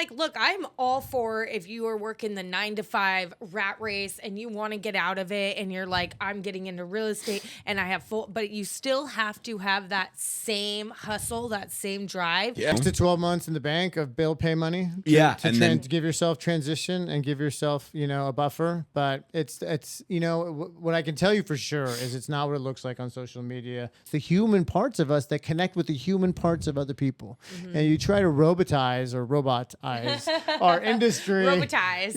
like, look, I'm all for if you are working the 9-to-5 rat race and you want to get out of it and you're like, I'm getting into real estate and I have but you still have to have that same hustle, that same drive. Yeah. 6 to 12 months in the bank of bill pay money. To give yourself transition and give yourself, a buffer. But it's what I can tell you for sure is it's not what it looks like on social media. It's the human parts of us that connect with the human parts of other people. Mm-hmm. And you try to robotize our industry. Robotize.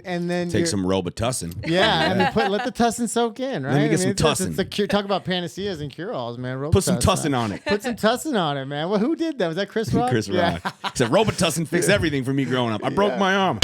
And then take some Robitussin. Yeah, let the tussin soak in, right? Let me get some tussin. Talk about panaceas and cure-alls, man. Robitussin, put some tussin on it. Put some tussin on it, man. Well, who did that? Was that Chris Rock? Chris Rock. He said Robitussin fixed everything for me growing up. I broke my arm.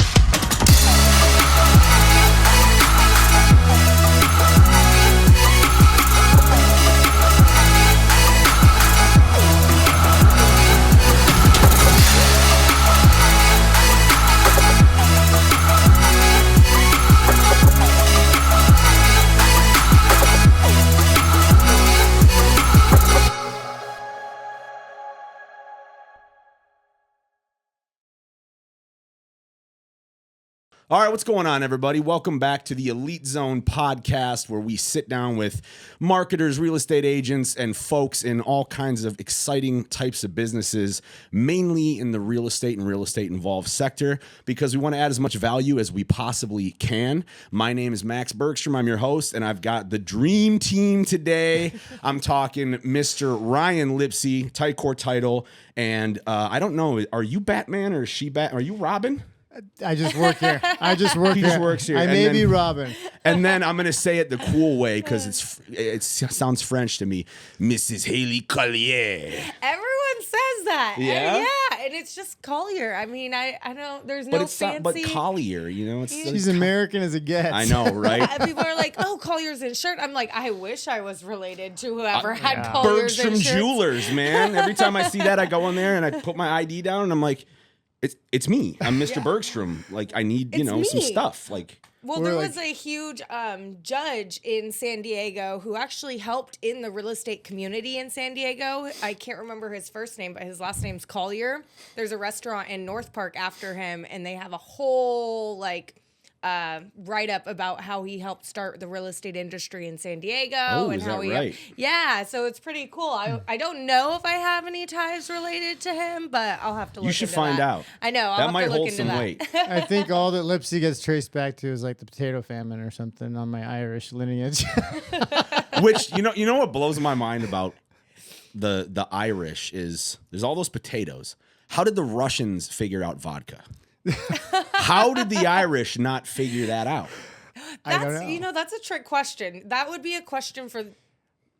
All right, what's going on, everybody? Welcome back to the Elite Zone podcast, where we sit down with marketers, real estate agents, and folks in all kinds of exciting types of businesses, mainly in the real estate and real estate involved sector, because we want to add as much value as we possibly can. My name is Max Bergstrom. I'm your host, and I've got the dream team today. I'm talking Mr. Ryan Lipsey, Ticor title, and I don't know, are you Batman or is she Batman? Are you Robin? I just work here. He just works here. I may be Robin. And then I'm going to say it the cool way because it sounds French to me. Mrs. Haylie Collier. Everyone says that. Yeah? Yeah, and it's just Collier. I mean, I don't, there's no fancy. But Collier, She's American as it gets. I know, right? People are like, oh, Collier's insured. I'm like, I wish I was related to whoever had Collier's Bergstrom insurance. Jewelers, man. Every time I see that, I go in there and I put my ID down and I'm like, it's me. I'm Mr. Bergstrom. Like, I need, some stuff. Like, well, there was a huge judge in San Diego who actually helped in the real estate community in San Diego. I can't remember his first name, but his last name's Collier. There's a restaurant in North Park after him, and they have a whole, write-up about how he helped start the real estate industry in San Diego. Oh, and is how that right? Yeah, so it's pretty cool. I don't know if I have any ties related to him, but I'll have to look into that. You should find out. I know. That might hold some weight. I think all that Lipsey gets traced back to is like the potato famine or something on my Irish lineage. Which, you know what blows my mind about the Irish is there's all those potatoes. How did the Russians figure out vodka? How did the Irish not figure that out? I don't know. That's a trick question. That would be a question for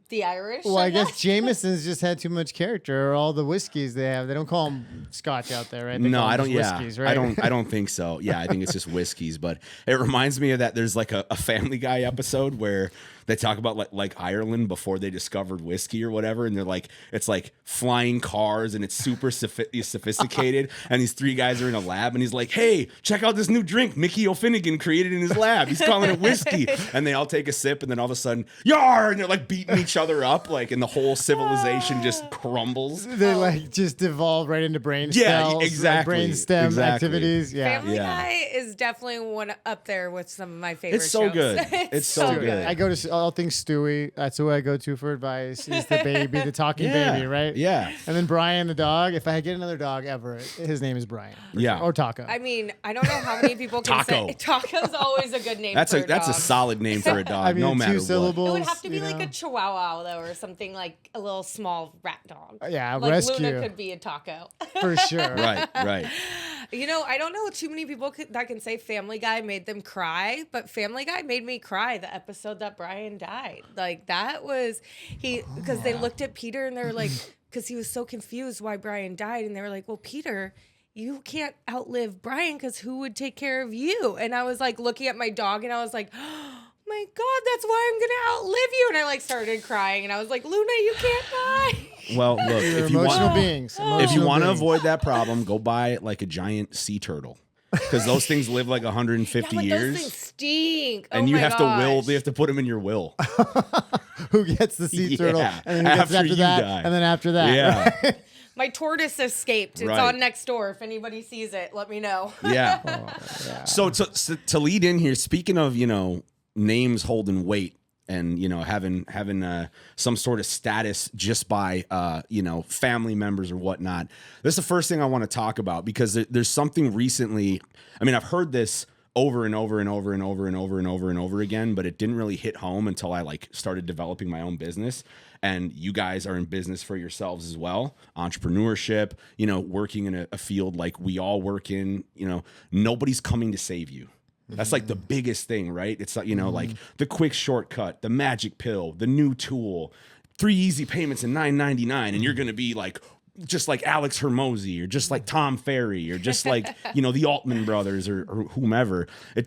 the Irish. Well, I guess Jameson's just had too much character, or all the whiskeys they have. They don't call them Scotch out there, right? No, I don't. Whiskeys, right? I don't think so. Yeah, I think it's just whiskeys. But it reminds me of that. There's like a Family Guy episode where they talk about like Ireland before they discovered whiskey or whatever, and they're like, it's like flying cars and it's super sophisticated. And these three guys are in a lab, and he's like, "Hey, check out this new drink Mickey O'Finnegan created in his lab. He's calling it whiskey." And they all take a sip, and then all of a sudden, "Yar!" and they're like beating each other up, like, and the whole civilization just crumbles. They like just devolve right into brain cells, exactly, brain stem activities. Yeah, Family Guy is definitely one up there with some of my favorite. It's so shows. good. It's so good. I go to all things Stewie. That's who I go to for advice. He's the baby, the talking baby, right? Yeah. And then Brian, the dog. If I get another dog ever, his name is Brian. Yeah. Sure. Or Taco. I mean, I don't know how many people can Taco. say Taco's always a good name. That's for a dog. solid name for a dog. I mean, no matter two syllables. It would have to be like a Chihuahua though, or something like a little small rat dog. Yeah, like rescue. Luna could be a Taco. For sure. Right. I don't know too many people that can say Family Guy made them cry, but Family Guy made me cry the episode that Brian died. Like, that was, because they looked at Peter and they were like, because he was so confused why Brian died, and they were like, well, Peter, you can't outlive Brian because who would take care of you? And I was like looking at my dog and I was like, oh my God, that's why I'm going to outlive you. And I like started crying and I was like, Luna, you can't die. Well, look, if you want to avoid that problem, go buy like a giant sea turtle. Because those things live like 150 years. Those things stink. And you have to put them in your will. Who gets the sea turtle? And then who gets after that? Die. And then after that. Yeah. Right? My tortoise escaped. It's on next door. If anybody sees it, let me know. Yeah. So to lead in here, speaking of, names holding weight and, having some sort of status just by, family members or whatnot. This is the first thing I want to talk about because there's something recently. I mean, I've heard this over and over and over and over and over and over and over again, but it didn't really hit home until I started developing my own business. And you guys are in business for yourselves as well. Entrepreneurship, working in a field like we all work in, nobody's coming to save you. That's like the biggest thing, right? It's like, like the quick shortcut, the magic pill, the new tool, 3 easy payments in $9.99. And you're going to be just like Alex Hormozy or just like Tom Ferry or just like, the Altman brothers or whomever. You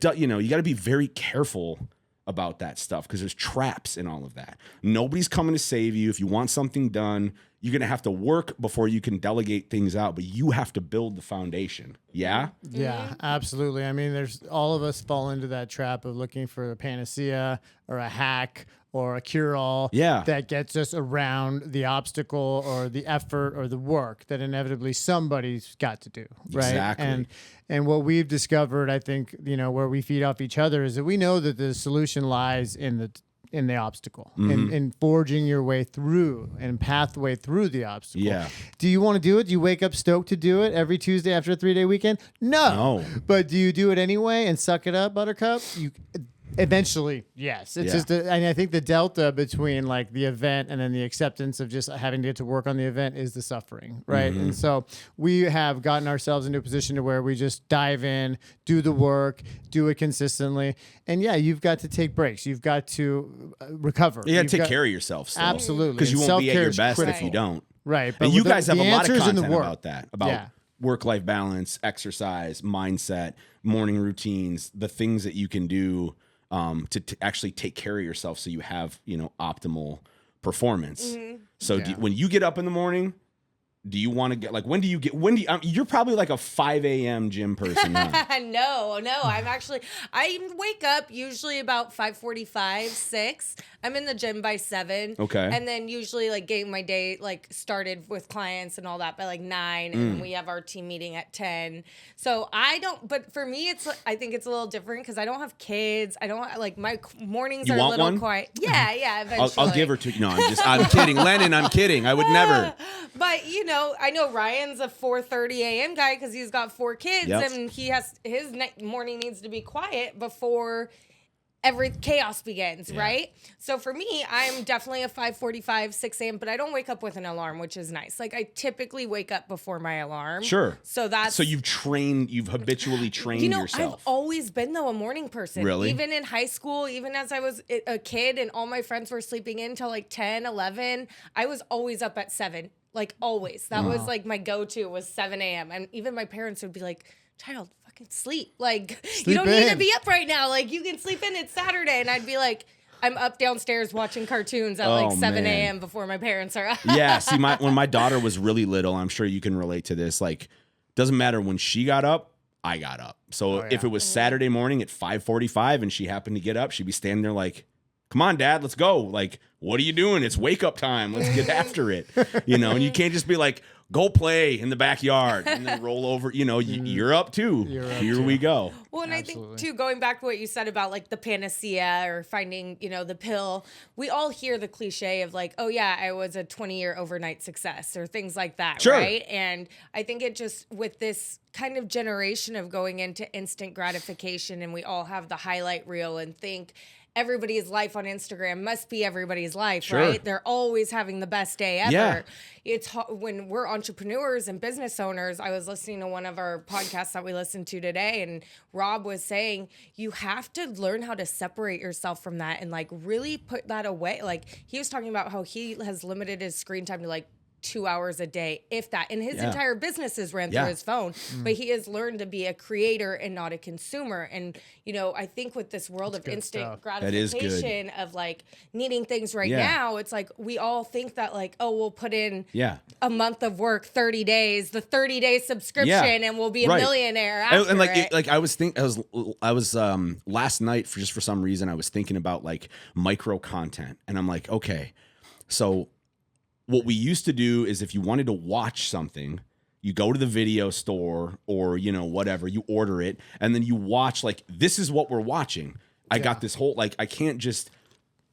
got to be very careful about that stuff because there's traps in all of that. Nobody's coming to save you. If you want something done, you're going to have to work before you can delegate things out, but you have to build the foundation. Yeah? Yeah, absolutely. I mean, all of us fall into that trap of looking for a panacea or a hack or a cure-all that gets us around the obstacle or the effort or the work that inevitably somebody's got to do, right? Exactly. And what we've discovered, I think, where we feed off each other is that we know that the solution lies in the obstacle, in forging your way through and pathway through the obstacle. Yeah. Do you want to do it? Do you wake up stoked to do it every Tuesday after a 3-day weekend? No. But do you do it anyway and suck it up, Buttercup? Eventually, yes. It's just, and I think the delta between the event and then the acceptance of just having to get to work on the event is the suffering, right? And so we have gotten ourselves into a position to where we just dive in, do the work, do it consistently, and you've got to take breaks. You've got to recover. You got to take care of yourself still. Absolutely, because you won't be at your best if you don't. Right, but you guys have a lot of content about that, about work-life balance, exercise, mindset, morning routines, the things that you can do to actually take care of yourself so you have, optimal performance. So when you get up in the morning, do you want to get you're probably like a 5 a.m. gym person. Huh? No, I wake up usually about 5:45, 6. I'm in the gym by 7. Okay. And then usually getting my day started with clients and all that by 9. And we have our team meeting at 10. So but for me, I think it's a little different because I don't have kids. I don't my mornings are a little quiet. Yeah, eventually. I'll give her to, no, I'm kidding. Lennon, I'm kidding. I would never. But I know Ryan's a 4:30 a.m. guy because he's got 4 kids and his morning needs to be quiet before every chaos begins, right? So for me, I'm definitely a 5:45, 6 a.m., but I don't wake up with an alarm, which is nice. I typically wake up before my alarm. Sure. So you've habitually trained yourself. I've always been a morning person. Really? Even in high school, even as I was a kid and all my friends were sleeping in till 10, 11, I was always up at 7. Always. That was my go-to was 7 a.m. And even my parents would be like, child, fucking sleep. You don't need to be up right now. You can sleep in. It's Saturday. And I'd be like, I'm up downstairs watching cartoons at 7 a.m. before my parents are up. Yeah. See, when my daughter was really little, I'm sure you can relate to this. Doesn't matter when she got up, I got up. So if it was Saturday morning at 5:45 and she happened to get up, she'd be standing there come on, Dad, let's go. What are you doing? It's wake up time. Let's get after it. And you can't just be go play in the backyard and then roll over. You're up too. Here we go. Well, and absolutely. I think too, going back to what you said about the panacea or finding, the pill, we all hear the cliche of oh yeah, I was a 20-year overnight success or things like that. Sure. Right. And I think it just with this kind of generation of going into instant gratification and we all have the highlight reel and think everybody's life on Instagram must be everybody's life, right? They're always having the best day ever. Yeah. It's when we're entrepreneurs and business owners. I was listening to one of our podcasts that we listened to today, and Rob was saying you have to learn how to separate yourself from that and really put that away. He was talking about how he has limited his screen time to 2 hours a day, if that. And his entire business is ran through his phone. But he has learned to be a creator and not a consumer. And, I think with this world of instant gratification of needing things right now, it's we all think that we'll put in a month of work, 30 days, the 30-day subscription, and we'll be a millionaire after it. I was last night for some reason I was thinking about micro content, and I'm okay, so what we used to do is if you wanted to watch something, you go to the video store or, whatever, you order it, and then you watch, like, this is what we're watching. I got this whole, like, I can't just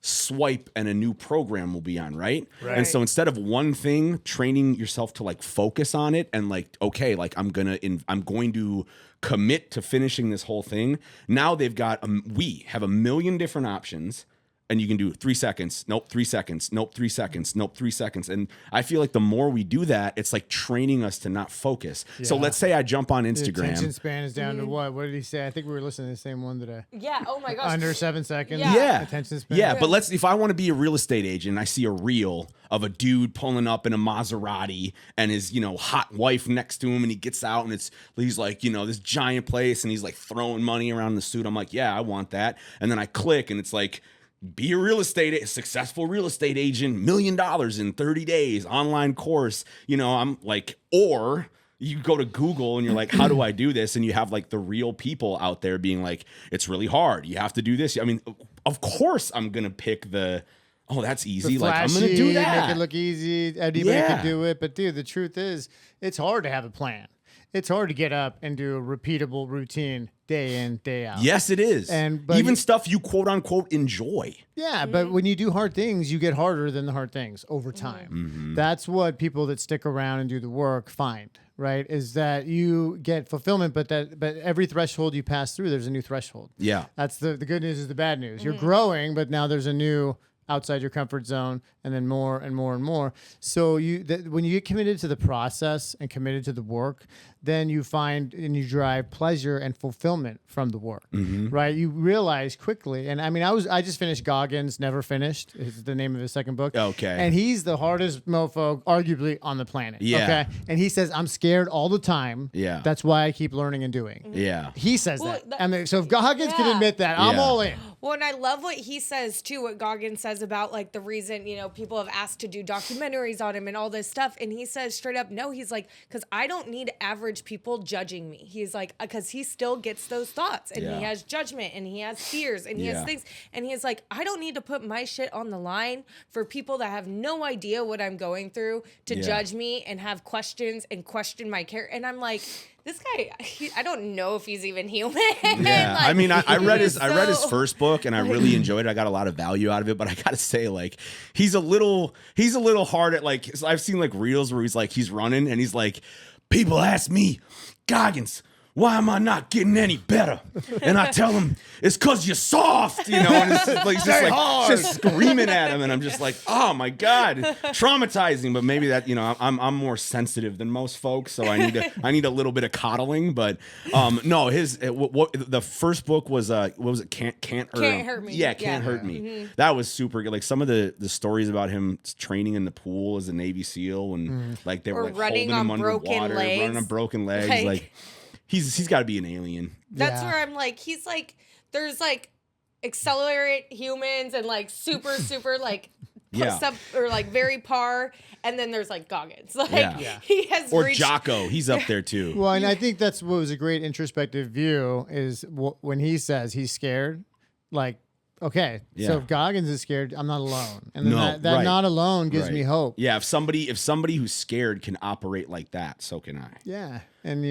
swipe and a new program will be on, right? And so instead of one thing, training yourself to, like, focus on it and, like, okay, like, I'm going to commit to finishing this whole thing. Now they've got, we have a million different options. And you can do 3 seconds, nope, 3 seconds, nope, 3 seconds, nope, 3 seconds. And I feel like the more we do that, it's like training us to not focus. Yeah. So let's say I jump on Instagram. The attention span is down to what? What did he say? I think we were listening to the same one today. Yeah, oh my gosh. Under 7 seconds. Yeah. Attention span. Yeah, but if I want to be a real estate agent, I see a reel of a dude pulling up in a Maserati and his, hot wife next to him, and he gets out and he's like, this giant place, and he's like throwing money around the suit. I'm like, yeah, I want that. And then I click and it's like, be a successful real estate agent, $1 million in 30 days, online course. I'm like, or you go to Google and you're like, how do I do this? And you have like the real people out there being like, it's really hard. You have to do this. I mean, of course I'm going to pick that's easy. Flashy, like, I'm going to do that. Make it look easy. Anybody can do it. But dude, the truth is, it's hard to have a plan. It's hard to get up and do a repeatable routine day in, day out. Yes, it is. But even stuff you quote unquote enjoy. Yeah, but when you do hard things, you get harder than the hard things over time. Mm-hmm. That's what people that stick around and do the work find, right? Is that you get fulfillment, but every threshold you pass through, there's a new threshold. Yeah. That's the good news is the bad news. You're growing, but now there's a new outside your comfort zone, and then more and more and more. So when you get committed to the process and committed to the work, then you find and you derive pleasure and fulfillment from the work, right? You realize quickly, and I mean, I just finished Goggins, Never Finished, is the name of his second book. Okay. And he's the hardest mofo, arguably, on the planet. Yeah. Okay. And he says, I'm scared all the time. Yeah. That's why I keep learning and doing. Yeah. He says that. I mean, so if Goggins can admit that, I'm all in. Well, and I love what he says too, what Goggins says about like the reason, people have asked to do documentaries on him and all this stuff. And he says straight up, no, he's like, because I don't need average people judging me. He's like, because he still gets those thoughts and he has judgment and he has fears and he has things. And he's like, I don't need to put my shit on the line for people that have no idea what I'm going through to judge me and have questions and question my care. And I'm like, this guy, I don't know if he's even human. Yeah, like, I mean, I read his first book and I really enjoyed it. I got a lot of value out of it, but I gotta say, like, he's a little hard at, like, I've seen like reels where he's running and he's like, people ask me, Goggins, why am I not getting any better? And I tell him, it's because you're soft, and it's like, just screaming at him. And I'm just like, oh my God, traumatizing. But maybe that, I'm more sensitive than most folks. So I need a little bit of coddling. But no, the first book was, what was it? Can't Hurt Me. Yeah, Can't Hurt Me. Mm-hmm. That was super good. Like some of the stories about him training in the pool as a Navy SEAL and like they were like holding him underwater, running on broken legs. Like He's got to be an alien. That's where I'm like, he's like, there's like accelerate humans and like super like sub or like very par, and then there's like Goggins. Like he has Jocko. He's up there too. Well, and I think that's what was a great introspective view is when he says he's scared, like. Okay, so if Goggins is scared, I'm not alone, and then that not alone gives me hope. Yeah, if somebody who's scared can operate like that, so can I. Yeah, and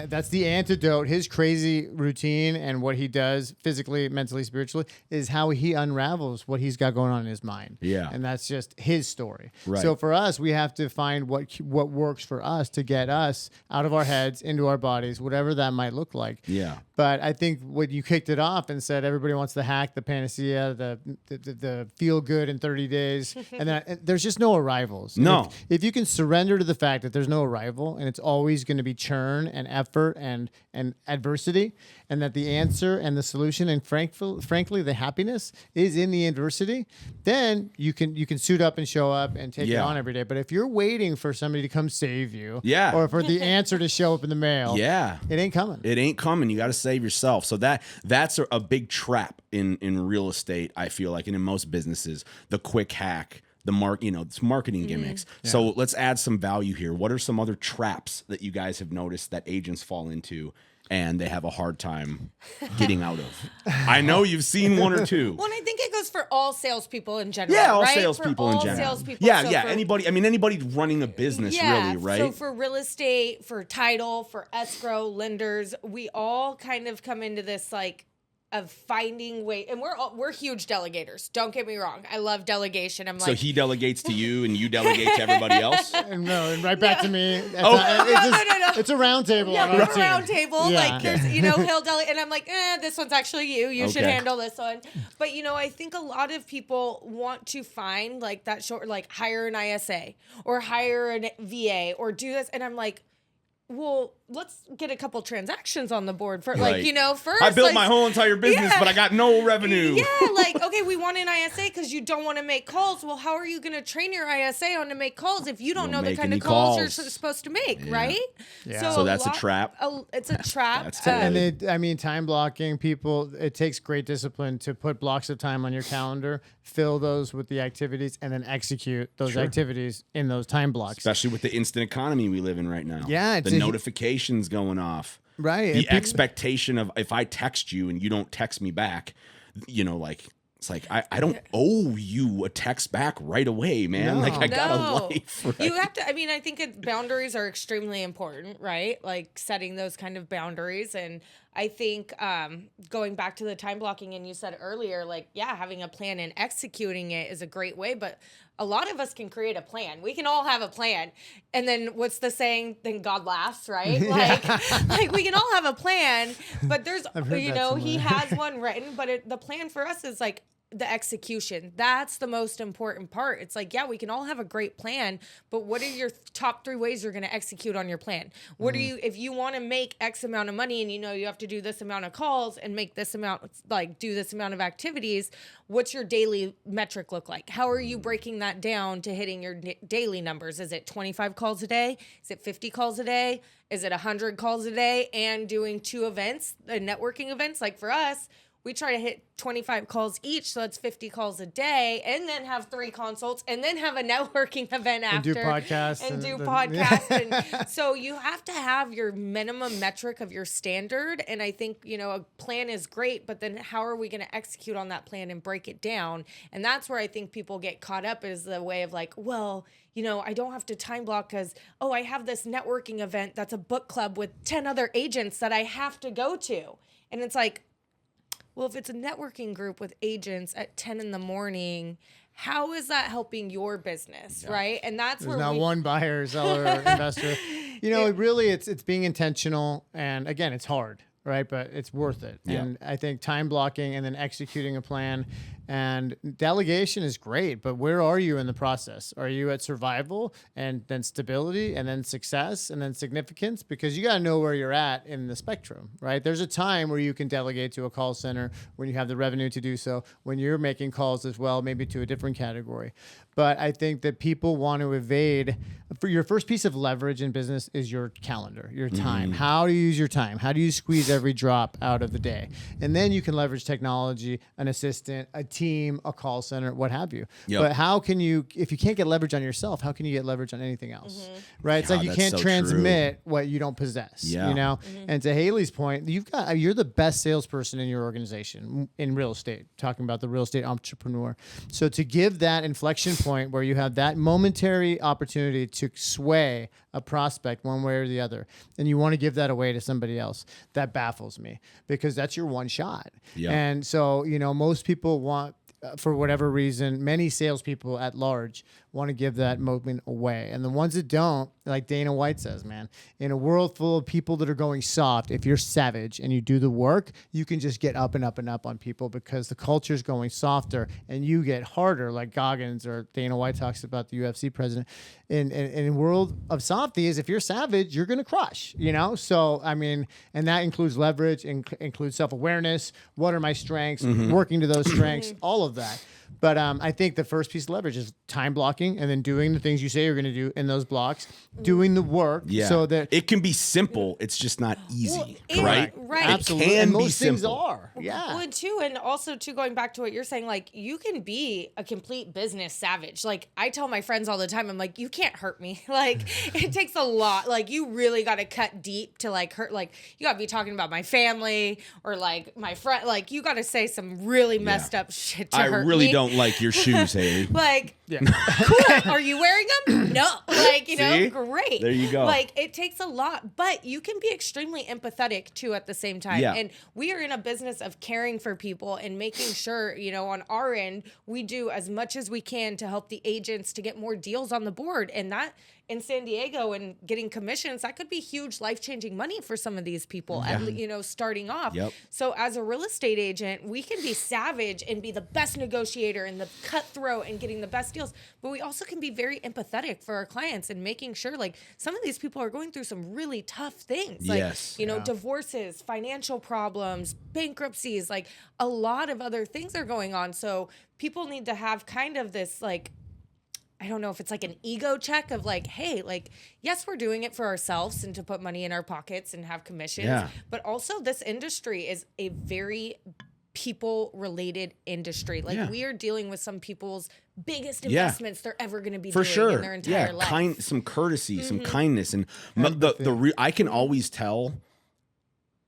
that's the antidote. His crazy routine and what he does physically, mentally, spiritually is how he unravels what he's got going on in his mind. Yeah, and that's just his story. Right. So for us, we have to find what works for us to get us out of our heads into our bodies, whatever that might look like. Yeah. But I think when you kicked it off and said everybody wants the hack, the panacea, the feel good in 30 days, and then there's just no arrivals. No. If you can surrender to the fact that there's no arrival and it's always going to be churn and effort and adversity, and that the answer and the solution and frankly the happiness is in the adversity, then you can suit up and show up and take it on every day. But if you're waiting for somebody to come save you, or for the answer to show up in the mail, it ain't coming. It ain't coming. You got to save yourself. So that's a big trap in real estate, I feel like, and in most businesses, the quick hack. It's marketing gimmicks. Yeah. So let's add some value here. What are some other traps that you guys have noticed that agents fall into and they have a hard time getting out of. I know you've seen one or two. Well, and I think it goes for all salespeople in general. Yeah, all right? salespeople in general. Salespeople. Yeah, So yeah. Anybody running a business, really, right? So for real estate, for title, for escrow, lenders, we all kind of come into this like of finding way, and we're huge delegators. Don't get me wrong. I love delegation. I'm like, so he delegates to you, and you delegate to everybody else. And right back to me. No. It's a round table. Yeah, on we're our a team. round table. Yeah. Like there's, he'll delegate, and I'm like, this one's actually you. You should handle this one. But I think a lot of people want to find like that short, like hire an ISA or hire an VA or do this, and I'm like, well, let's get a couple transactions on the board for right. first. I built my whole entire business, but I got no revenue. Yeah, like, okay, we want an ISA because you don't want to make calls. Well, how are you going to train your ISA on to make calls if you don't know the kind of calls you're supposed to make, right? Yeah. So that's a trap. It's a trap. And time blocking, people, it takes great discipline to put blocks of time on your calendar, fill those with the activities, and then execute those activities in those time blocks. Especially with the instant economy we live in right now. Yeah. The notifications going off. Right. The expectation of if I text you and you don't text me back, it's like I don't owe you a text back right away, man. No. Like I got a life. Right? You have to. I mean, I think boundaries are extremely important, right? Like setting those kind of boundaries, and I think going back to the time blocking, and you said earlier, like having a plan and executing it is a great way, but a lot of us can create a plan. We can all have a plan. And then what's the saying? Then God laughs, right? Like we can all have a plan, but there's, he has one written, but the plan for us is like the execution. That's the most important part. It's like, we can all have a great plan, but what are your top 3 ways you're going to execute on your plan? What are you, if you want to make X amount of money and you have to do this amount of calls and make this amount, like do this amount of activities, what's your daily metric look like? How are you breaking that down to hitting your daily numbers? Is it 25 calls a day? Is it 50 calls a day? Is it 100 calls a day and doing 2 events, networking events? Like for us, we try to hit 25 calls each, so that's 50 calls a day, and then have 3 consults, and then have a networking event after. And do podcasts. And so you have to have your minimum metric of your standard, and I think, a plan is great, but then how are we going to execute on that plan and break it down? And that's where I think people get caught up, is the way of like, well, I don't have to time block because, I have this networking event that's a book club with 10 other agents that I have to go to. And it's like, well, if it's a networking group with agents at 10 in the morning, how is that helping your business, right? And that's There's not one buyer, seller, or investor. Really, it's being intentional. And again, it's hard, right? But it's worth it. Yeah. And I think time blocking and then executing a plan and delegation is great. But where are you in the process? Are you at survival and then stability and then success and then significance? Because you got to know where you're at in the spectrum, right? There's a time where you can delegate to a call center when you have the revenue to do so, when you're making calls as well, maybe to a different category. But I think that people want to evade. For your first piece of leverage in business is your calendar, your time. How do you use your time? How do you squeeze every drop out of the day? And then you can leverage technology, an assistant, a team, a call center, what have you. Yep. But how can you, if you can't get leverage on yourself, how can you get leverage on anything else? Right? It's like you can't transmit what you don't possess. And to Haylie's point, you're the best salesperson in your organization in real estate, talking about the real estate entrepreneur. So to give that inflection point where you have that momentary opportunity to sway a prospect one way or the other, and you want to give that away to somebody else, that baffles me, because that's your one shot. And so, most people want, for whatever reason, many salespeople at large want to give that moment away. And the ones that don't, like Dana White says, man, in a world full of people that are going soft, if you're savage and you do the work, you can just get up and up and up on people, because the culture is going softer and you get harder, like Goggins or Dana White talks about, the UFC president. In a world of softies, if you're savage, you're going to crush, So, I mean, and that includes leverage, includes self-awareness. What are my strengths? Working to those strengths, all of that. But I think the first piece of leverage is time blocking and then doing the things you say you're going to do in those blocks, doing the work so that it can be simple. It's just not easy, right? Right. Absolutely. It can and be most things simple. are. Yeah. Well, too, and also too, going back to what you're saying, like you can be a complete business savage. Like I tell my friends all the time, I'm like, you can't hurt me. Like it takes a lot. Like you really got to cut deep to like hurt. Like you got to be talking about my family or like my friend. Like you got to say some really messed up shit to hurt me. I really don't like your shoes, Haylie. Like, cool. Are you wearing them? No. Like, you know, See? great. There you go. Like, it takes a lot, but you can be extremely empathetic too at the same time. Yeah. And we are in a business of caring for people and making sure, you know, on our end, we do as much as we can to help the agents to get more deals on the board. And that in San Diego and getting commissions, that could be huge life-changing money for some of these people, you know, starting off. Yep. So as a real estate agent, we can be savage and be the best negotiator and the cutthroat and getting the best deals, but we also can be very empathetic for our clients and making sure like some of these people are going through some really tough things. Like, you know, divorces, financial problems, bankruptcies, like a lot of other things are going on. So people need to have kind of this like, I don't know if it's like an ego check of like, hey, like, yes, we're doing it for ourselves and to put money in our pockets and have commissions, but also this industry is a very people related industry. Like we are dealing with some people's biggest investments they're ever going to be doing in their entire life. Some courtesy, some kindness. And I can always tell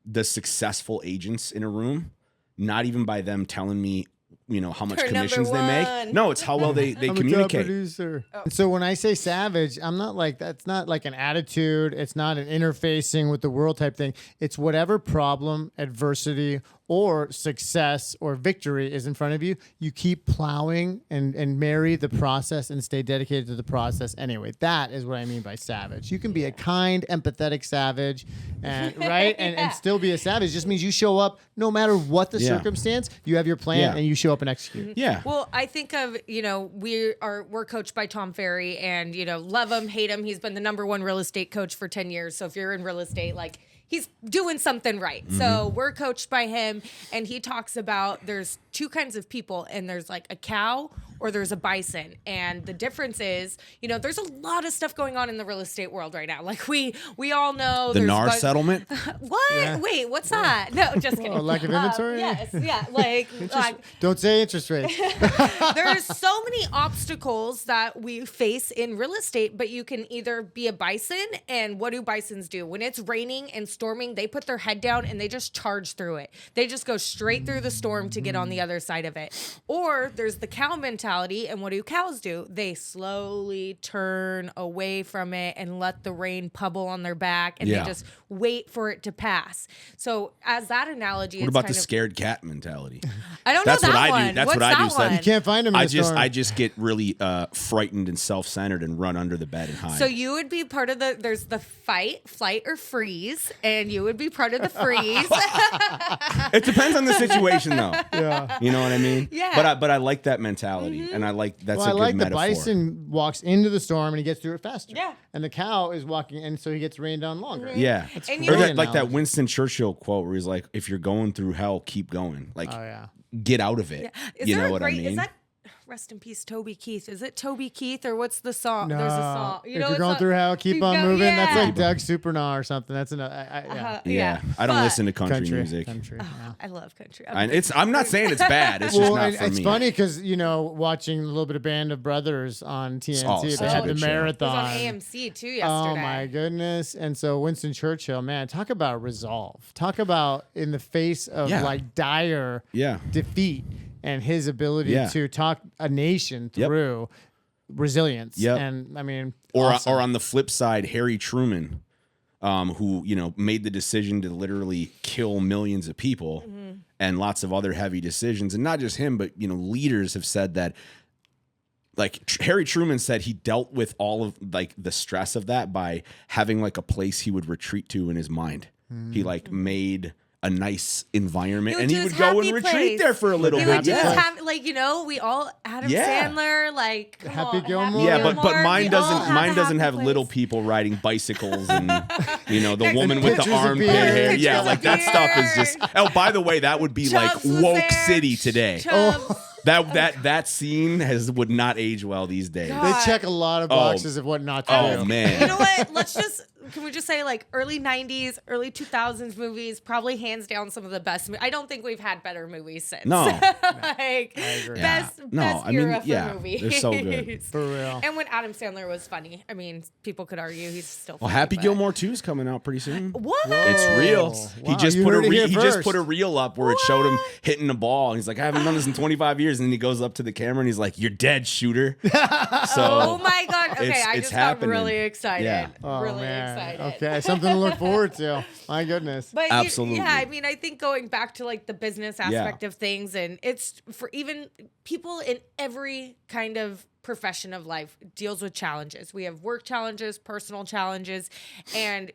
the successful agents in a room, not even by them telling me, you know, how much commissions they make. No, it's how well they communicate. Producer. So when I say savage, I'm not like, that's not like an attitude. It's not an interfacing with the world type thing. It's whatever problem, adversity, or success or victory is in front of you, you keep plowing and marry the process and stay dedicated to the process anyway. That is what I mean by savage. You can be a kind, empathetic savage, and right, and still be a savage. It just means you show up no matter what the circumstance. You have your plan and you show up and execute. Yeah. Well, I think of, you know, we're coached by Tom Ferry, and you know, love him, hate him. He's been the #1 real estate coach for 10 years. So if you're in real estate, like, he's doing something right. So we're coached by him, and he talks about there's two kinds of people, and there's like a cow or there's a bison. And the difference is, you know, there's a lot of stuff going on in the real estate world right now. Like we all know the NAR settlement. What? Yeah. Wait, what's that? No, just kidding. Lack of inventory? Yes, yeah. Like don't say interest rates. There's so many obstacles that we face in real estate, but you can either be a bison, and what do bisons do? When it's raining and storming, they put their head down and they just charge through it. They just go straight through the storm to get on the other side of it. Or there's the cow mentality, and what do cows do? They slowly turn away from it and let the rain pubble on their back, and they just wait for it to pass. So as that analogy, what about the scared cat mentality? I don't know that one. Do. That's What's what I do. one? You can't find him in the storm. I just get really frightened and self-centered and run under the bed and hide. So you would be part of there's the fight, flight, or freeze, and you would be part of the freeze. It depends on the situation, though. Yeah. You know what I mean? Yeah. But I like that mentality, and I like that's a good the metaphor. bison walks into the storm and he gets through it faster. Yeah. And the cow is walking, and so he gets rained on longer. Yeah. And Or that, like that Winston Churchill quote where he's like, "If you're going through hell, keep going. Like, get out of it." Yeah. You know what I mean? Is that rest in peace, Toby Keith? Is it Toby Keith, or what's the song? No. There's a song. If you're going through hell, keep on moving. That's like Doug Supernaw or something. That's another. Yeah. I don't listen to country music. I love country. I'm not saying it's bad. It's just not for me. It's funny because, you know, watching a little bit of Band of Brothers on TNT, they had the marathon. It was on AMC too yesterday. Oh my goodness! And so Winston Churchill, man, talk about resolve. Talk about in the face of like dire defeat, and his ability to talk a nation through resilience. And I mean, or on the flip side, Harry Truman, who, you know, made the decision to literally kill millions of people, and lots of other heavy decisions. And not just him, but, you know, leaders have said that, like Harry Truman said, he dealt with all of like the stress of that by having like a place he would retreat to in his mind. He like made a nice environment, and he would go and retreat there for a little bit. Would just have, like, you know, we all Adam Sandler, like Happy Gilmore. Yeah, but mine doesn't have little people riding bicycles and, you know, the woman with the armpit hair. Yeah, like that stuff is just. Oh, by the way, that would be like woke city today. That scene would not age well these days. God. They check a lot of boxes of what not to do. Oh man. You know what? Can we just say like early 90s, early 2000s movies, probably hands down some of the best. I don't think we've had better movies since. No. Like, I agree. best era for movies. They're so good. For real. And when Adam Sandler was funny, I mean, people could argue he's still funny. Well, Happy but... Gilmore 2 is coming out pretty soon. What? It's real. Wow, He just you put heard it here he just first. put a reel up where it showed him hitting the ball. And he's like, I haven't done this in 25 years. And then he goes up to the camera and he's like, you're dead, shooter. So Oh my God. Okay, it's I just happening. got really excited. Yeah. Oh, really man. excited. Okay, something to look forward to. My goodness. But Absolutely. yeah, I mean, I think going back to like the business aspect of things, and it's for even people in every kind of profession of life deals with challenges. We have work challenges, personal challenges, and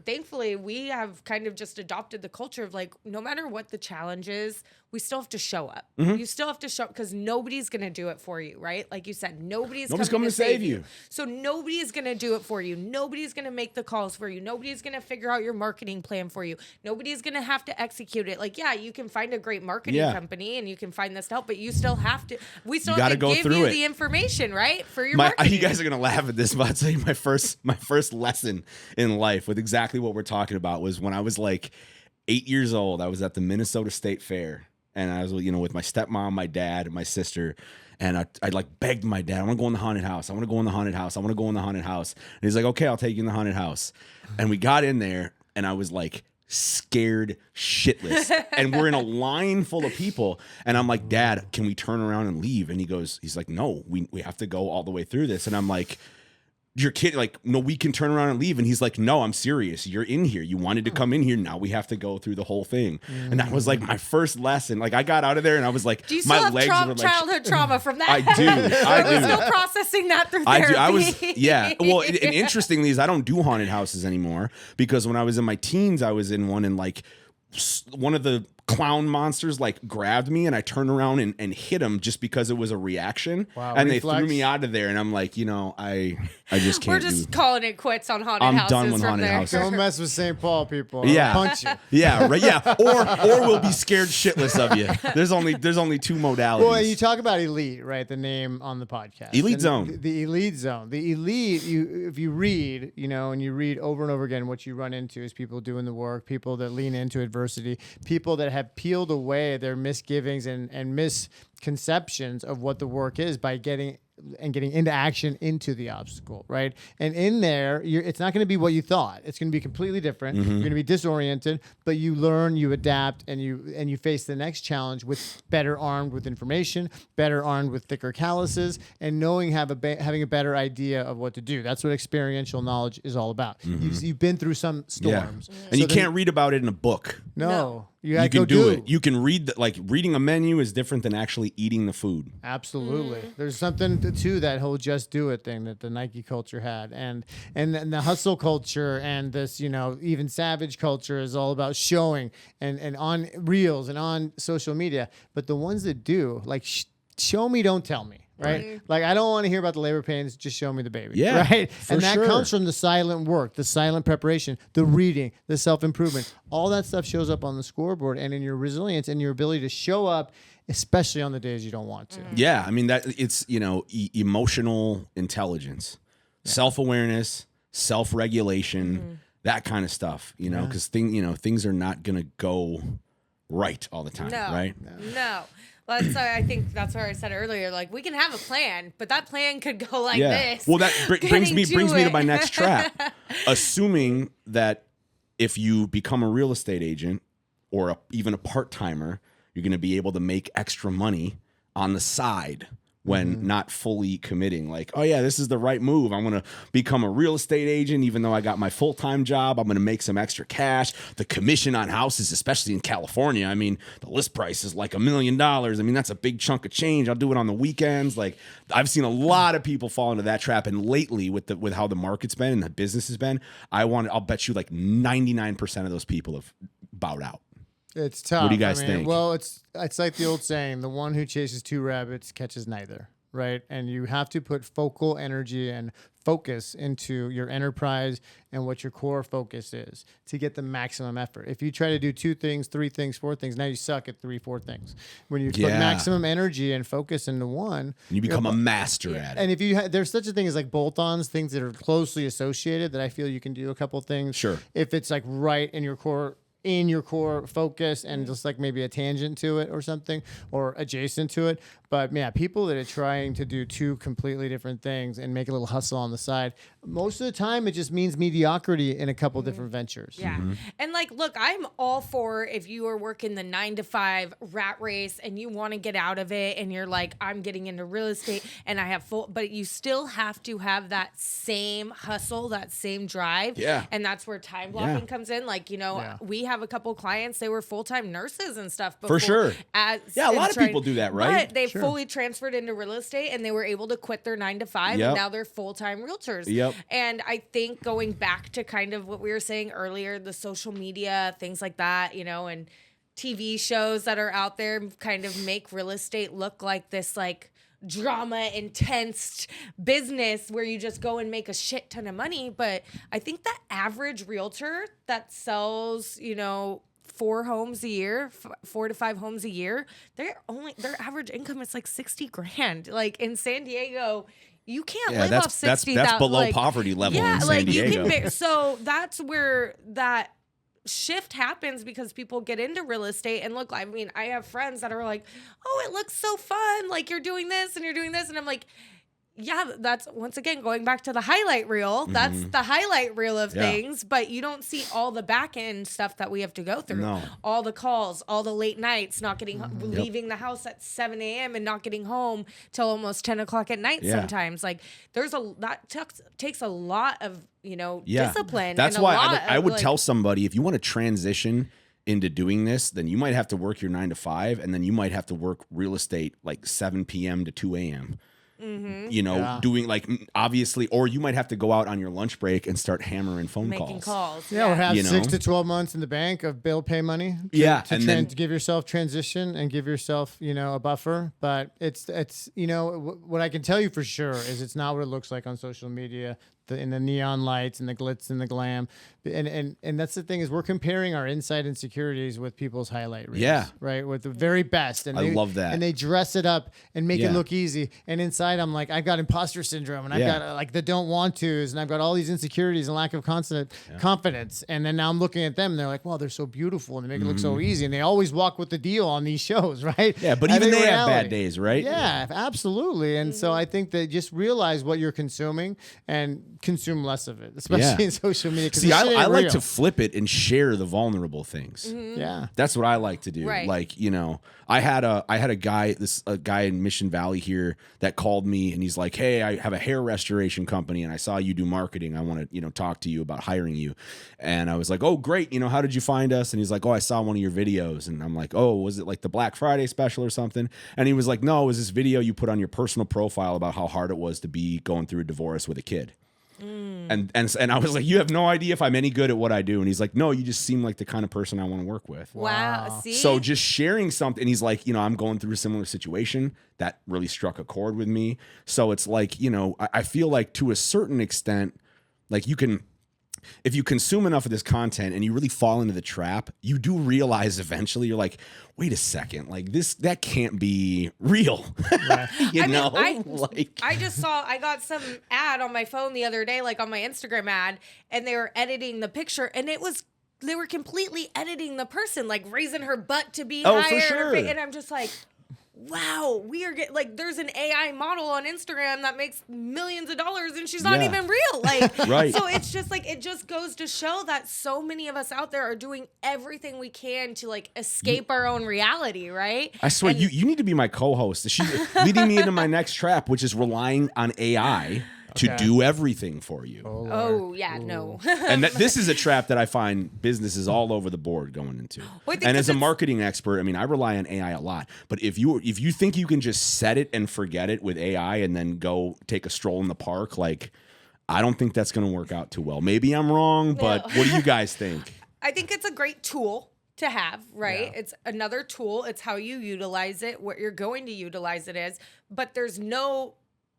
thankfully we have kind of just adopted the culture of like, no matter what the challenge is, we still have to show up. You still have to show up because nobody's going to do it for you, right? Like you said, nobody's coming to save you. So nobody's going to do it for you. Nobody's going to make the calls for you. Nobody's going to figure out your marketing plan for you. Nobody's going to have to execute it. Like, yeah, you can find a great marketing company and you can find this help, but you still have to, we still have to give you the information, right? For your marketing. You guys are going to laugh at this, but I'll tell you my first lesson in life with exactly what we're talking about was when I was like 8 years old. I was at the Minnesota State Fair. And I was, with my stepmom, my dad, and my sister. And I like begged my dad, I want to go in the haunted house. I want to go in the haunted house. I want to go in the haunted house. And he's like, okay, I'll take you in the haunted house. And we got in there and I was like scared shitless. And we're in a line full of people. And I'm like, Dad, can we turn around and leave? And he's like, no, we have to go all the way through this. And I'm like, you're kidding, like, no, we can turn around and leave. And he's like, no, I'm serious. You're in here. You wanted to come in here. Now we have to go through the whole thing. And that was like my first lesson. Like I got out of there and I was like, do you still have childhood trauma from that? I do. I'm still processing that through therapy. I was, yeah. Well, and interestingly is I don't do haunted houses anymore because when I was in my teens, I was in one and like one of the clown monsters like grabbed me and I turned around and hit him just because it was a reaction. Wow, and reflex. They threw me out of there and I'm like, I just can't. We're just calling it quits on haunted houses. I'm done with haunted houses. Don't mess with St. Paul people. Yeah. I'll punch you. Yeah, right. Yeah. Or we'll be scared shitless of you. There's only two modalities. Well, you talk about elite, right? The name on the podcast. Elite Zone. The elite zone. The elite, if you read, and you read over and over again, what you run into is people doing the work, people that lean into adversity, people that have peeled away their misgivings and misconceptions of what the work is by getting into action into the obstacle, right? And in there, it's not going to be what you thought. It's going to be completely different. You're going to be disoriented, but you learn, you adapt, and you face the next challenge with better armed with information, better armed with thicker calluses, and having a better idea of what to do. That's what experiential knowledge is all about. You've been through some storms. Yeah. And you can't read about it in a book. No. You can do it. You can read reading a menu is different than actually eating the food. Absolutely. There's something to that whole just do it thing that the Nike culture had. And the hustle culture and this, even savage culture is all about showing and on reels and on social media. But the ones that do, like, show me, don't tell me. Right? Like, I don't want to hear about the labor pains. Just show me the baby. Yeah. Right? And that comes from the silent work, the silent preparation, the reading, the self-improvement. All that stuff shows up on the scoreboard and in your resilience and your ability to show up, especially on the days you don't want to. Yeah. I mean, that it's, emotional intelligence, self-awareness, self-regulation, that kind of stuff, because things are not going to go right all the time. Right? No. Well, I think that's where I said earlier, like, we can have a plan, but that plan could go like this. Well, that brings me to my next trap. Assuming that if you become a real estate agent or even a part-timer, you're going to be able to make extra money on the side when not fully committing. Like, oh yeah, this is the right move. I'm going to become a real estate agent, even though I got my full-time job. I'm going to make some extra cash. The commission on houses, especially in California, I mean, the list price is like $1 million. I mean, that's a big chunk of change. I'll do it on the weekends. Like, I've seen a lot of people fall into that trap. And lately with how the market's been and the business has been, I'll bet you like 99% of those people have bowed out. It's tough. What do you guys think? Well, it's like the old saying, the one who chases two rabbits catches neither. right? And you have to put focal energy and focus into your enterprise and what your core focus is to get the maximum effort. If you try to do 2 things, 3 things, 4 things, now you suck at 3, 4 things. When you put maximum energy and focus into one, you become a master at it. And if you there's such a thing as like bolt-ons, things that are closely associated that I feel you can do a couple things. Sure. If it's like right in your core focus and just like maybe a tangent to it or something or adjacent to it. But yeah, people that are trying to do 2 completely different things and make a little hustle on the side, most of the time it just means mediocrity in a couple different ventures. Yeah. And like, look, I'm all for if you are working the 9-to-5 rat race and you want to get out of it and you're like, I'm getting into real estate and I have but you still have to have that same hustle, that same drive. Yeah. And that's where time blocking comes in. Like, we have a couple clients, they were full-time nurses and stuff before. For sure. A lot of people do that, right? But they fully transferred into real estate and they were able to quit their 9-to-5 and now they're full-time realtors. Yep. And I think going back to kind of what we were saying earlier, the social media, things like that, and TV shows that are out there kind of make real estate look like this like drama intense business where you just go and make a shit ton of money. But I think the average realtor that sells, 4 homes a year, 4 to 5 homes a year, their average income is like $60,000. Like in San Diego, you can't live off $60,000. That's below poverty level in San Diego. So that's where that shift happens because people get into real estate. And look, I mean, I have friends that are like, oh, it looks so fun. Like you're doing this and you're doing this. And I'm like, yeah, that's once again going back to the highlight reel. That's the highlight reel of things, but you don't see all the back end stuff that we have to go through. No. All the calls, all the late nights, not getting leaving the house at 7 a.m. and not getting home till almost 10 o'clock at night sometimes. Like takes a lot of discipline. That's why I would tell somebody, if you want to transition into doing this, then you might have to work your 9 to 5, and then you might have to work real estate like 7 p.m. to 2 a.m. Doing like obviously, or you might have to go out on your lunch break and start hammering phone making calls. Or have 6 to 12 months in the bank of bill pay money. To give yourself transition and give yourself, a buffer. But it's what I can tell you for sure is it's not what it looks like on social media. In the neon lights and the glitz and the glam, and that's the thing is we're comparing our inside insecurities with people's highlight reels, right? With the very best, and I love that, and they dress it up and make it look easy, and inside I'm like, I've got imposter syndrome, and I've got like the don't want tos, and I've got all these insecurities and lack of confidence, and then now I'm looking at them, and they're like, well, they're so beautiful, and they make it look so easy, and they always walk with the deal on these shows, right? Yeah, but even they have bad days, right? Yeah, absolutely, and so I think that just realize what you're consuming and consume less of it, especially in social media. See, I like to flip it and share the vulnerable things. Yeah, that's what I like to do. Right. Like, I had a guy in Mission Valley here that called me and he's like, hey, I have a hair restoration company and I saw you do marketing. I want to, talk to you about hiring you. And I was like, oh, great. How did you find us? And he's like, oh, I saw one of your videos. And I'm like, oh, was it like the Black Friday special or something? And he was like, no, it was this video you put on your personal profile about how hard it was to be going through a divorce with a kid. And I was like, you have no idea if I'm any good at what I do. And he's like, no, you just seem like the kind of person I want to work with. Wow. See? So just sharing something. He's like, I'm going through a similar situation that really struck a chord with me. So it's like, I feel like to a certain extent, like if you consume enough of this content and you really fall into the trap, you do realize eventually you're like, wait a second, like that can't be real. I got some ad on my phone the other day, like on my Instagram ad, and they were editing the picture and they were completely editing the person, like raising her butt to be higher. For sure. And I'm just like, wow, we are getting like there's an AI model on Instagram that makes millions of dollars and she's not even real. Like, right. So it's just like, it just goes to show that so many of us out there are doing everything we can to like escape our own reality, right? I swear, you need to be my co-host. She's leading me into my next trap, which is relying on AI to do everything for you. No. And this is a trap that I find businesses all over the board going into. And as a marketing expert, I mean, I rely on AI a lot. But if you think you can just set it and forget it with AI and then go take a stroll in the park, like, I don't think that's going to work out too well. Maybe I'm wrong, but what do you guys think? I think it's a great tool to have, right? Yeah. It's another tool. It's how you utilize it, what you're going to utilize it as, but there's no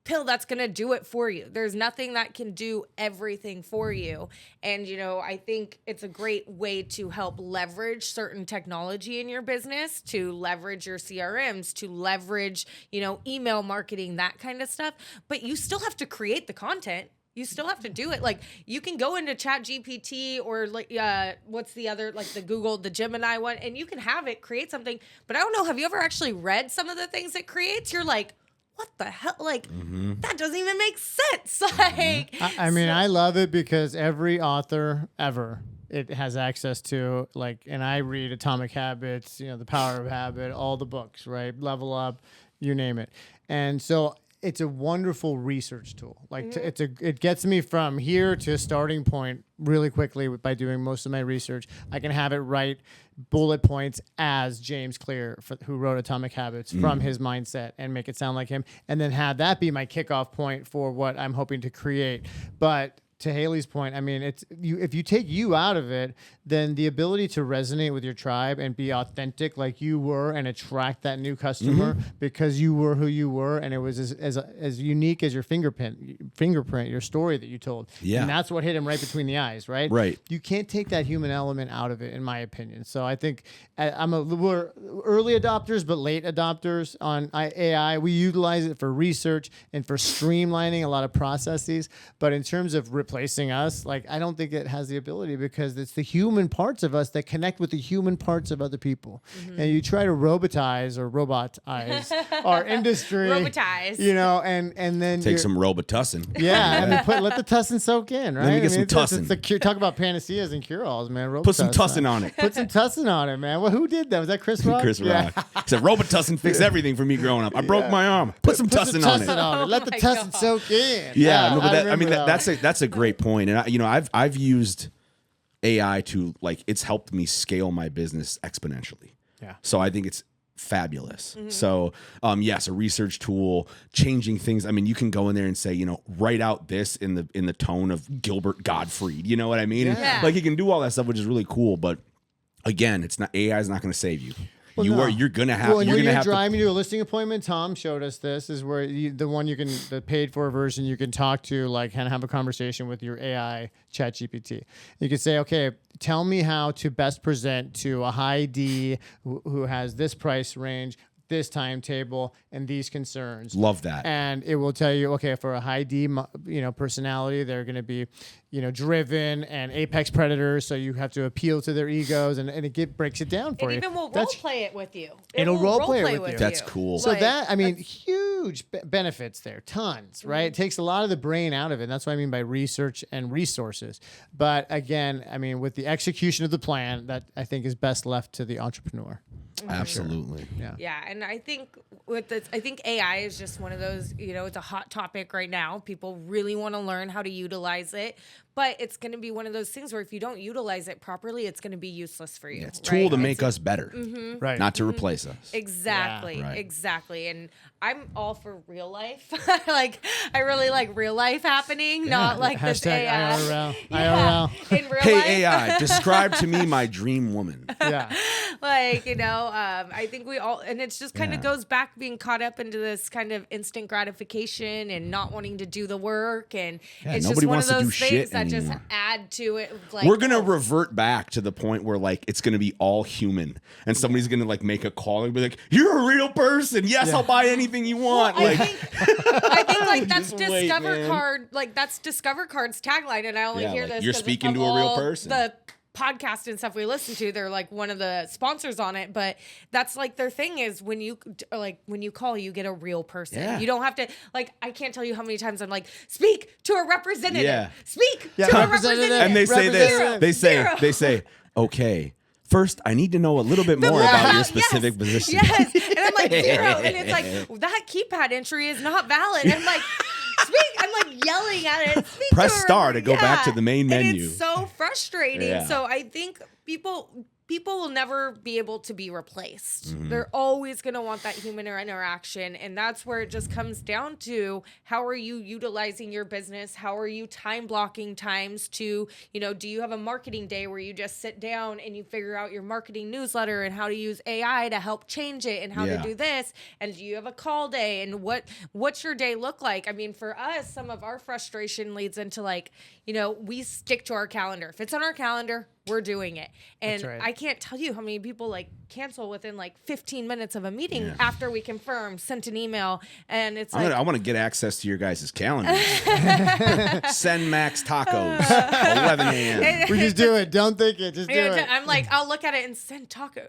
pill that's going to do it for you. There's nothing that can do everything for you. And, you know, I think it's a great way to help leverage certain technology in your business, to leverage your CRMs, to leverage, you know, email marketing, that kind of stuff. But you still have to create the content. You still have to do it. Like, you can go into Chat GPT or like what's the other, like the Google, the Gemini one, and you can have it create something. But I don't know, have you ever actually read some of the things it creates? You're like, what the hell? Like, that doesn't even make sense. Like, I mean, I love it because every author ever it has access to, like, and I read Atomic Habits, you know, The Power of Habit, all the books, right? Level Up, you name it. And so it's a wonderful research tool. Like, it gets me from here to a starting point really quickly by doing most of my research. I can have it write bullet points as James Clear, who wrote Atomic Habits, from his mindset, and make it sound like him, and then have that be my kickoff point for what I'm hoping to create. But to Haylie's point, I mean, it's if you take you out of it, then the ability to resonate with your tribe and be authentic like you were and attract that new customer because you were who you were, and it was as unique as your fingerprint, your story that you told. Yeah. And that's what hit him right between the eyes, right? Right. You can't take that human element out of it, in my opinion. So I think we're early adopters, but late adopters on AI. We utilize it for research and for streamlining a lot of processes. But in terms of replacing us, like, I don't think it has the ability, because it's the human parts of us that connect with the human parts of other people. And you try to robotize our industry, robotize, you know, and then Take some Robitussin. yeah, I mean, let the tussin soak in, right? Let me get some it's tussin. the cure. Talk about panaceas and cure-alls, man. Put some Robitussin. tussin on it. Put some tussin on it, man. Well, who did that? Was that Chris Rock? Chris Yeah. Rock. He said Robitussin fixed everything for me growing up. I broke my arm. Put some Put tussin some on it. tussin on it. Let the Oh my tussin God. soak in. Yeah, no, but I mean, remember that. that's a great point. And I've used AI to, like, it's helped me scale my business exponentially. Yeah. So I think it's fabulous. So yes, a research tool, changing things. I mean, you can go in there and say, you know, write out this in the tone of Gilbert Gottfried. You know what I mean? Yeah. Like, you can do all that stuff, which is really cool. But again, it's not, AI is not going to save you. Well, You're gonna have. Well, you're when gonna you're have driving to a listing appointment, Tom showed us this. Is where the paid for version, you can talk to, like, kind of have a conversation with your AI Chat GPT. You can say, okay, tell me how to best present to a high D who has this price range, this timetable, and these concerns. Love that. And it will tell you, okay, for a high D, personality, they're going to be, driven and apex predators. So you have to appeal to their egos, and it breaks it down for it you. even will role play it with you. It'll will role play it with you. That's cool. So Like, that, I mean, huge benefits there, tons, right? It takes a lot of the brain out of it. And that's what I mean by research and resources. But again, I mean, with the execution of the plan, that I think is best left to the entrepreneur. Absolutely. Yeah. Yeah, and I think I think AI is just one of those, it's a hot topic right now. People really want to learn how to utilize it, but it's going to be one of those things where if you don't utilize it properly, it's going to be useless for you. It's a tool to right? make us better, Right. not to replace us. Exactly, Yeah. Right. exactly. And I'm all for real life. Like, I really like real life happening, not like this Hashtag AI. IRL. Yeah, in real life. Hey AI, describe to me my dream woman. Yeah. Like, I think we all, and it's just kind of Yeah. goes back being caught up into this kind of instant gratification and not wanting to do the work. And it's just nobody one wants of to do those shit things that just anymore. add to it. Like, We're gonna revert back to the point where, like, it's gonna be all human, and somebody's gonna, like, make a call and be like, "You're a real person. Yes, I'll buy anything you want." I like, think like that's Just wait, Discover man. Card, like that's Discover Card's tagline, and I only Yeah, hear like, this you're 'cause speaking of to a real all person. The podcast and stuff we listen to, they're like one of the sponsors on it, but that's like their thing is when you call, you get a real person. Yeah. You don't have to, like, I can't tell you how many times I'm like, speak to a representative. Yeah. Speak Yeah, to a representative. representative. and they say Representative. this. They say, okay. First, I need to know a little bit more about your specific position. Yes. And I'm like, zero. And it's like, that keypad entry is not valid. And I'm like, speak. I'm like yelling at it. Speak Press to a star to go back yeah. to the main menu. And it's so frustrating. Yeah. So I think people people will never be able to be replaced. Mm-hmm. They're always going to want that human interaction. And that's where it just comes down to, how are you utilizing your business? How are you time blocking times to, do you have a marketing day where you just sit down and you figure out your marketing newsletter and how to use AI to help change it and how to do this? And do you have a call day? And what's your day look like? I mean, for us, some of our frustration leads into we stick to our calendar. If it's on our calendar, we're doing it. And I can't tell you how many people cancel within 15 minutes of a meeting after we confirm, sent an email, and it's I want to get access to your guys' calendars. Send Max tacos, 11 a.m. We just do it. Don't think it. Just do it. I'm I'll look at it and send taco.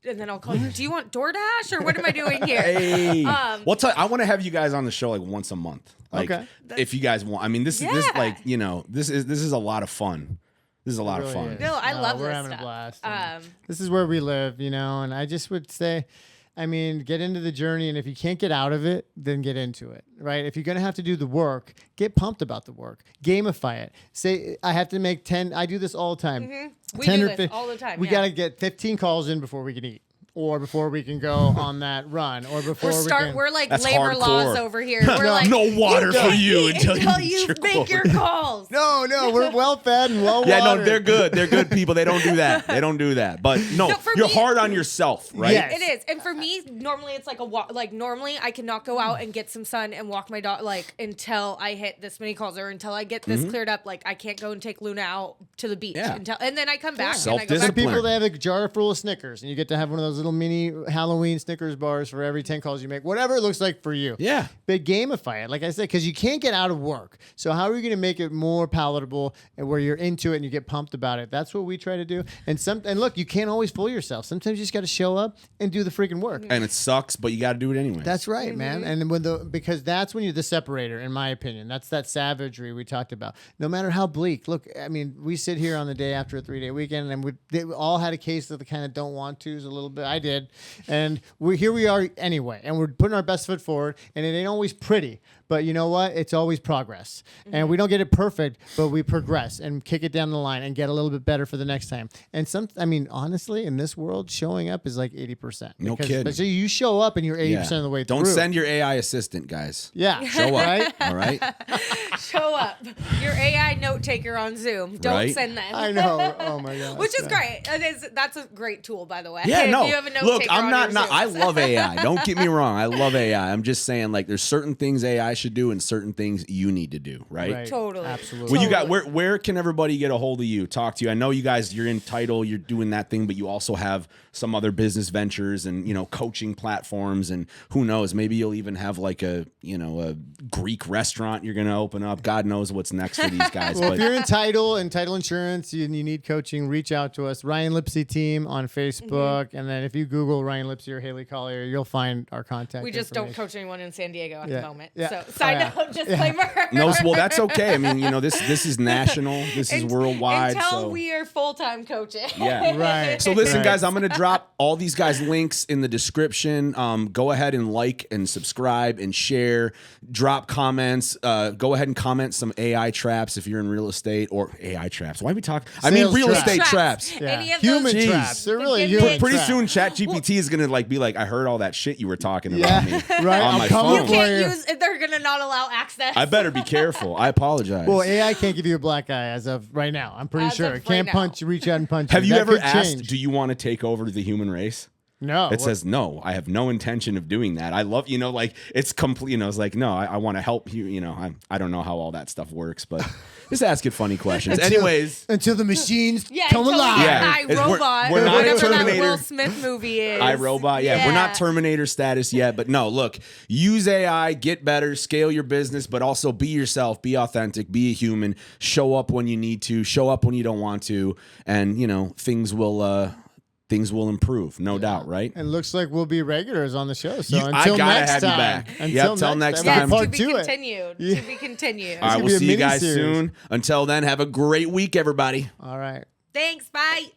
And then I'll call you. Do you want DoorDash or what am I doing here? Hey, I want to have you guys on the show once a month. Okay. If you guys want. I mean, this is a lot of fun. This is a lot of fun. No, I love this We're having stuff. a blast. This is where we live, and I just would say, get into the journey, and if you can't get out of it, then get into it, right? If you're going to have to do the work, get pumped about the work. Gamify it. Say, I have to make 10. I do this all the time. Mm-hmm. We do this all the time. We got to get 15 calls in before we can eat. Or before we can go on that run, or before we're like That's labor hardcore. laws over here. We're no water for you until you make your calls. No, we're well fed and well watered. Yeah, no, they're good. They're good people. They don't do that. But you're hard on yourself, right? Yes. It is. And for me, normally it's like a walk. Normally I cannot go out and get some sun and walk my dog until I hit this many calls or until I get this cleared up. I can't go and take Luna out to the beach and then I come back and I go back. Some people, they have a jar full of Snickers, and you get to have one of those little mini Halloween Snickers bars for every 10 calls you make, whatever it looks like for you. Yeah. But gamify it, like I said, because you can't get out of work. So how are you going to make it more palatable and where you're into it and you get pumped about it? That's what we try to do. And look, you can't always fool yourself. Sometimes you just got to show up and do the freaking work. And it sucks, but you got to do it anyway. That's right, man. And because that's when you're the separator, in my opinion. That's that savagery we talked about. No matter how bleak. Look, we sit here on the day after a 3-day weekend, and they all had a case of the kind of don't want to's a little bit. I did. And here we are anyway, and we're putting our best foot forward, and it ain't always pretty, but you know what? It's always progress. And we don't get it perfect, but we progress and kick it down the line and get a little bit better for the next time. And honestly, in this world, showing up is like 80%. No kidding. But so you show up and you're 80% of the way through. Don't send your AI assistant, guys. Yeah. Show up. Right? All right? Show up. Your AI note taker on Zoom. Don't send them. I know. Oh my God. Which is great. That's a great tool, by the way. Yeah, if no. you have a note Look, taker I'm on not. your Zoom. I love AI. Don't get me wrong. I love AI. I'm just saying, there's certain things AI should do and certain things you need to do, right? Totally. Absolutely. Well, you got where can everybody get a hold of you? Talk to you. I know you guys. You're in title. You're doing that thing, but you also have some other business ventures and coaching platforms, and who knows? Maybe you'll even have a Greek restaurant you're going to open up. God knows what's next for these guys. Well, if you're in title and title insurance, you need coaching, reach out to us. Ryan Lipsey team on Facebook, and then if you Google Ryan Lipsey or Haylie Collier, you'll find our contact. We just don't coach anyone in San Diego at the moment. Yeah. So side note, disclaimer. No, well, that's okay. This is national. This is worldwide. Until we are full-time coaching. Yeah. Right. So listen, guys, I'm going to drop all these guys' links in the description. Go ahead and like and subscribe and share. Drop comments. Go ahead and comment some AI traps if you're in real estate, or AI traps. Why are we talking? Real estate traps. Yeah. Any of human those traps. They're really human Pretty traps. soon, ChatGPT is going to be like, I heard all that shit you were talking about me right. on my I'm coming phone. You can't use. They're gonna not allow access. I better be careful. I apologize. Well, AI can't give you a black eye as of right now. I'm pretty sure. It can't reach out and punch Have you That ever could asked, change. do you want to take over the human race? No. It says, no, I have no intention of doing that. I love, it's complete, it's like, no, I want to help you. I don't know how all that stuff works, but just asking funny questions. Anyways. Until the machines come until alive. we Yeah. get iRobot, We're not whatever that Terminator. Will Smith movie is. iRobot, yeah. We're not Terminator status yet, but no, look, use AI, get better, scale your business, but also be yourself, be authentic, be a human, show up when you need to, show up when you don't want to, and, things will improve, no doubt, right? And looks like we'll be regulars on the show. So I until gotta next have you time. back. Until next time. time. To Part be two. continued. To be continued. All right, gonna we'll be a see you guys mini-series. soon. Until then, have a great week, everybody. All right. Thanks. Bye.